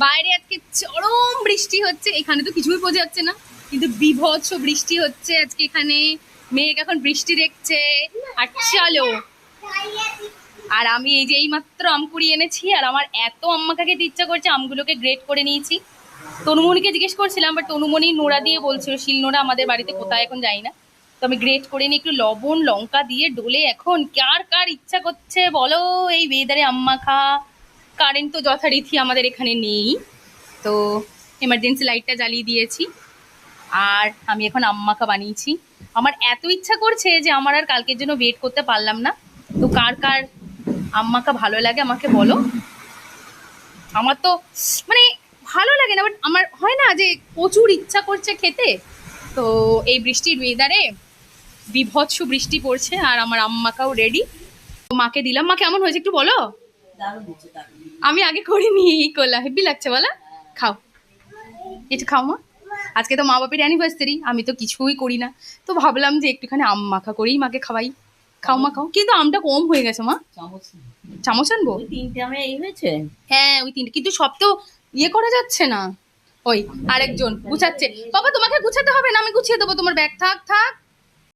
বাইরে আজকে চরম বৃষ্টি হচ্ছে, এখানে তো কিছুই বোঝা যাচ্ছে না, কিন্তু বিভৎস বৃষ্টি হচ্ছে আজকে এখানে। মেঘ এখন বৃষ্টি দেখছে। আর চলো, আর আমি এই যে এইমাত্র আম কুড়িয়ে এনেছি, আর আমার এত আম্মাকে খেতে ইচ্ছা করছে, আমগুলোকে গ্রেট করে নিয়েছি। তনুমণিকে জিজ্ঞেস করছিলাম, বাট তনুমণি নোড়া দিয়ে বলছিল, শিল নোড়া আমাদের বাড়িতে কোথায় এখন যাই না। তো আমি গ্রেট করে নিয়ে একটু লবণ লঙ্কা দিয়ে ডলে, এখন কার কার ইচ্ছা করছে বলো এই ওয়েদারে আম্মা খা। কারেন্ট তো যথারীতি আমাদের এখানে নেই, তো এমার্জেন্সি লাইটটা জ্বালিয়ে দিয়েছি। আর আমি এখন আম্মাকা বানিয়েছি। আমার এত ইচ্ছা করছে যে আমার আর কালকের জন্য ওয়েট করতে পারলাম না। তো কার কার আম্মাকা ভালো লাগে আমাকে বলো। আমার তো মানে ভালো লাগে না, বাট আমার হয় না যে প্রচুর ইচ্ছা করছে খেতে। তো এই বৃষ্টির ওয়েদারে বিভৎস বৃষ্টি পড়ছে, আর আমার আম্মাকাও রেডি। মাকে দিলাম। মা কেমন হয়েছে একটু বলো। আমি আগে করিনি, এই করলা হেব্বি লাগছে বলো। খাও, একটু খাও মা। আজকে তো মা বাপের অ্যানিভার্সারি, আমি তো কিছুই করি না, তো ভাবলাম যে একটুখানি আম মাখা করেই মাকে খাওয়াই। খাও মা খাও, কিন্তু আমটা কম হয়ে গেছে মা। চামচ আনবো? তিনটে আমি এই হয়েছে। হ্যাঁ ওই তিনটে, কিন্তু সব তো ইয়ে করা যাচ্ছে না। ওই আরেকজন গুছাচ্ছে। বাবা তোমাকে গুছাতে হবে না, আমি গুছিয়ে দেবো তোমার ব্যাগ। থাক থাক,